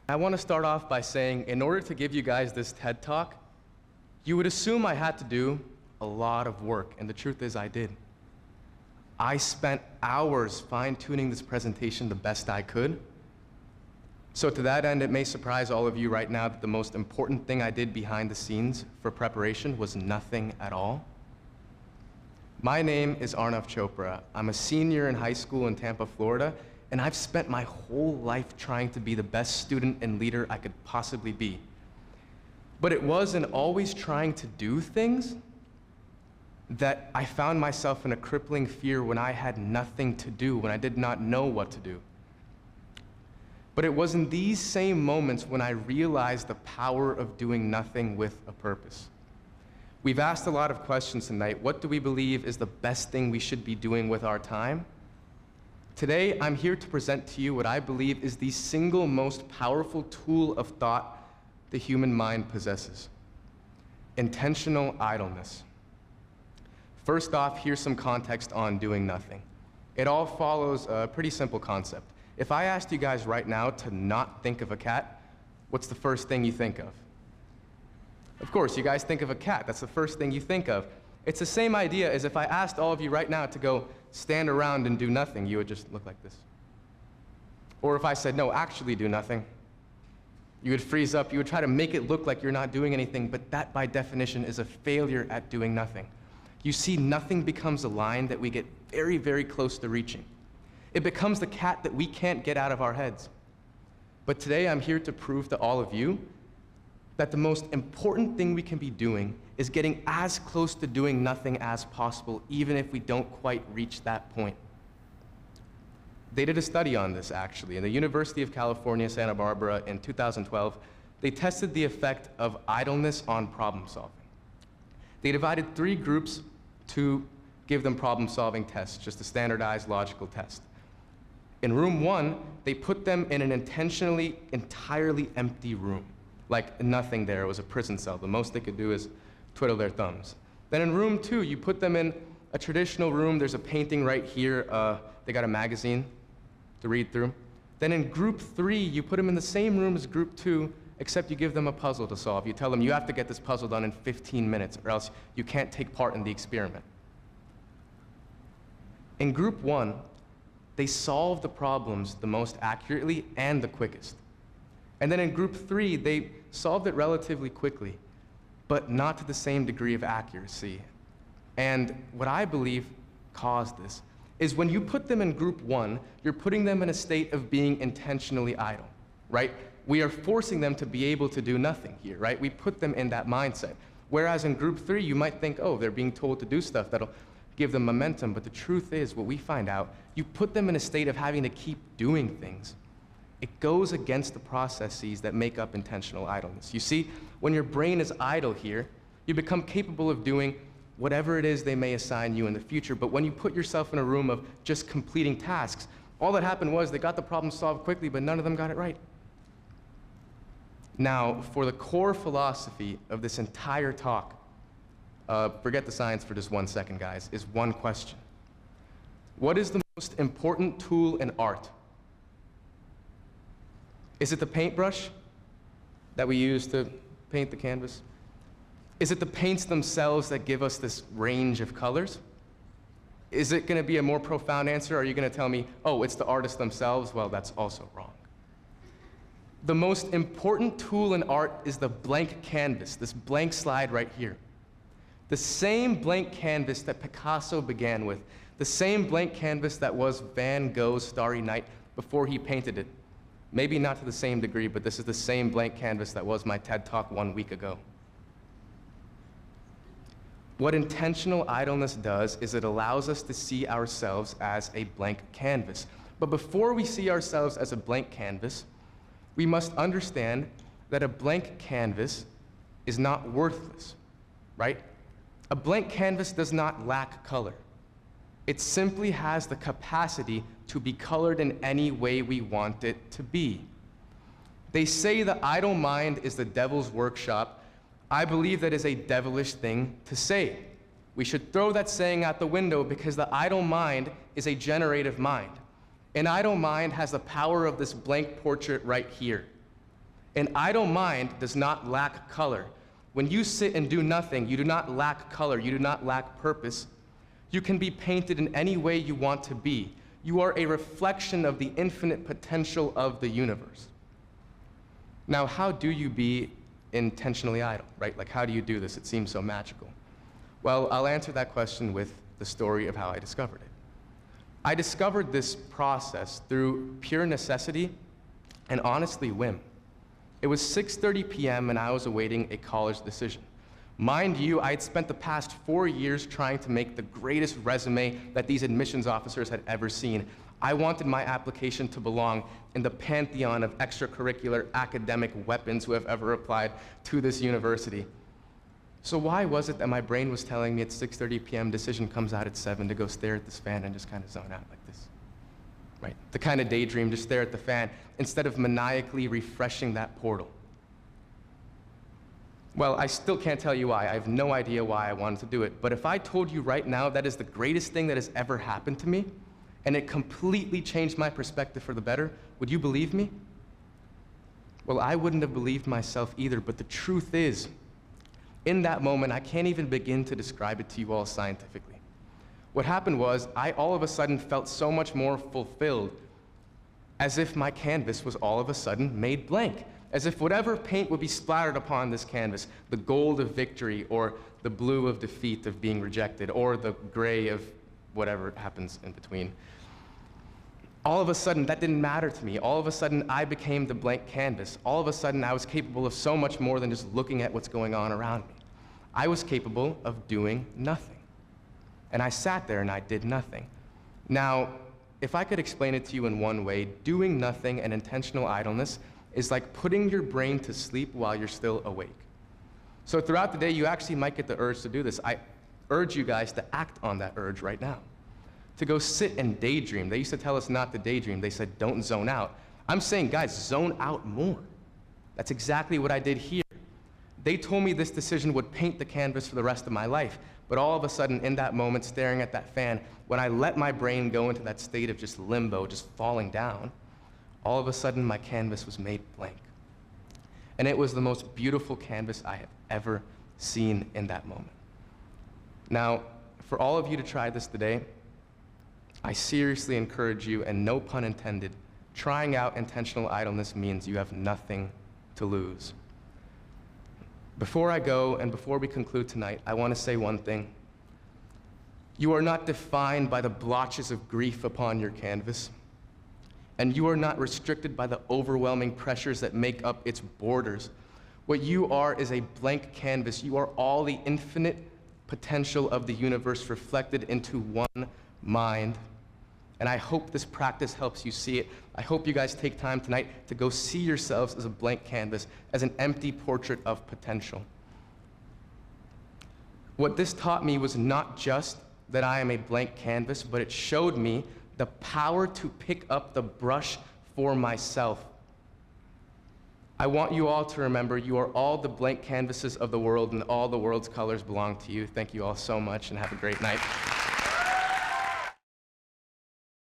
I want to start off by saying, in order to give you guys this TED Talk, you would assume I had to do a lot of work, and the truth is I did. I spent hours fine-tuning this presentation the best I could. So to that end, it may surprise all of you right now that the most important thing I did behind the scenes for preparation was nothing at all. My name is Aarnav Chopra. I'm a senior in high school in Tampa, Florida, and I've spent my whole life trying to be the best student and leader I could possibly be. But it was in always trying to do things that I found myself in a crippling fear when I had nothing to do, when I did not know what to do. But it was in these same moments when I realized the power of doing nothing with a purpose. We've asked a lot of questions tonight. What do we believe is the best thing we should be doing with our time? Today, I'm here to present to you what I believe is the single most powerful tool of thought the human mind possesses: intentional idleness. First off, here's some context on doing nothing. It all follows a pretty simple concept. If I asked you guys right now to not think of a cat, what's the first thing you think of? Of course, you guys think of a cat. That's the first thing you think of. It's the same idea as if I asked all of you right now to go stand around and do nothing. You would just look like this. Or if I said, no, actually do nothing, you would freeze up. You would try to make it look like you're not doing anything, but that by definition is a failure at doing nothing. You see, nothing becomes a line that we get very, very close to reaching. It becomes the cat that we can't get out of our heads. But today I'm here to prove to all of you that the most important thing we can be doing is getting as close to doing nothing as possible, even if we don't quite reach that point. They did a study on this, actually. In the University of California, Santa Barbara, in 2012, they tested the effect of idleness on problem solving. They divided 3 groups to give them problem-solving tests, just a standardized logical test. In room 1, they put them in an intentionally, entirely empty room. Like nothing there. It was a prison cell. The most they could do is twiddle their thumbs. Then in room 2, you put them in a traditional room. There's a painting right here. They got a magazine to read through. Then in group 3, you put them in the same room as group 2, except you give them a puzzle to solve. You tell them you have to get this puzzle done in 15 minutes, or else you can't take part in the experiment. In group 1, they solved the problems the most accurately and the quickest. And then in group 3, they solved it relatively quickly, but not to the same degree of accuracy. And what I believe caused this is when you put them in group 1, you're putting them in a state of being intentionally idle, right? We are forcing them to be able to do nothing here, right? We put them in that mindset. Whereas in group 3, you might think, oh, they're being told to do stuff that'll give them momentum. But the truth is, what we find out, you put them in a state of having to keep doing things. It goes against the processes that make up intentional idleness. You see, when your brain is idle here, you become capable of doing whatever it is they may assign you in the future. But when you put yourself in a room of just completing tasks, all that happened was they got the problem solved quickly, but none of them got it right. Now, for the core philosophy of this entire talk, forget the science for just 1 second, guys, is one question. What is the most important tool in art? Is it the paintbrush that we use to paint the canvas? Is it the paints themselves that give us this range of colors? Is it going to be a more profound answer? Or are you going to tell me, oh, it's the artists themselves? Well, that's also wrong. The most important tool in art is the blank canvas, this blank slide right here. The same blank canvas that Picasso began with, the same blank canvas that was Van Gogh's Starry Night before he painted it. Maybe not to the same degree, but this is the same blank canvas that was my TED Talk 1 week ago. What intentional idleness does is it allows us to see ourselves as a blank canvas. But before we see ourselves as a blank canvas, we must understand that a blank canvas is not worthless, right? A blank canvas does not lack color. It simply has the capacity to be colored in any way we want it to be. They say the idle mind is the devil's workshop. I believe that is a devilish thing to say. We should throw that saying out the window because the idle mind is a generative mind. An idle mind has the power of this blank portrait right here. An idle mind does not lack color. When you sit and do nothing, you do not lack color, you do not lack purpose. You can be painted in any way you want to be. You are a reflection of the infinite potential of the universe. Now, how do you be intentionally idle, right? Like, how do you do this? It seems so magical. Well, I'll answer that question with the story of how I discovered it. I discovered this process through pure necessity and honestly whim. It was 6:30 p.m. and I was awaiting a college decision. Mind you, I had spent the past 4 years trying to make the greatest resume that these admissions officers had ever seen. I wanted my application to belong in the pantheon of extracurricular academic weapons who have ever applied to this university. So why was it that my brain was telling me at 6:30 p.m. decision comes out at 7 to go stare at this fan and just kind of zone out like this? Right? The kind of daydream, just stare at the fan, instead of maniacally refreshing that portal. Well, I still can't tell you why. I have no idea why I wanted to do it. But if I told you right now that is the greatest thing that has ever happened to me, and it completely changed my perspective for the better, would you believe me? Well, I wouldn't have believed myself either, but the truth is, in that moment, I can't even begin to describe it to you all scientifically. What happened was, I all of a sudden felt so much more fulfilled, as if my canvas was all of a sudden made blank, as if whatever paint would be splattered upon this canvas, the gold of victory, or the blue of defeat, of being rejected, or the gray of whatever happens in between. All of a sudden, that didn't matter to me. All of a sudden, I became the blank canvas. All of a sudden, I was capable of so much more than just looking at what's going on around me. I was capable of doing nothing. And I sat there and I did nothing. Now, if I could explain it to you in one way, doing nothing and intentional idleness is like putting your brain to sleep while you're still awake. So throughout the day, you actually might get the urge to do this. I urge you guys to act on that urge right now. To go sit and daydream. They used to tell us not to daydream. They said, don't zone out. I'm saying, guys, zone out more. That's exactly what I did here. They told me this decision would paint the canvas for the rest of my life. But all of a sudden, in that moment, staring at that fan, when I let my brain go into that state of just limbo, just falling down, all of a sudden, my canvas was made blank. And it was the most beautiful canvas I have ever seen in that moment. Now, for all of you to try this today, I seriously encourage you, and no pun intended, trying out intentional idleness means you have nothing to lose. Before I go and before we conclude tonight, I want to say one thing. You are not defined by the blotches of grief upon your canvas, and you are not restricted by the overwhelming pressures that make up its borders. What you are is a blank canvas. You are all the infinite potential of the universe reflected into one mind. And I hope this practice helps you see it. I hope you guys take time tonight to go see yourselves as a blank canvas, as an empty portrait of potential. What this taught me was not just that I am a blank canvas, but it showed me the power to pick up the brush for myself. I want you all to remember you are all the blank canvases of the world, and all the world's colors belong to you. Thank you all so much, and have a great night.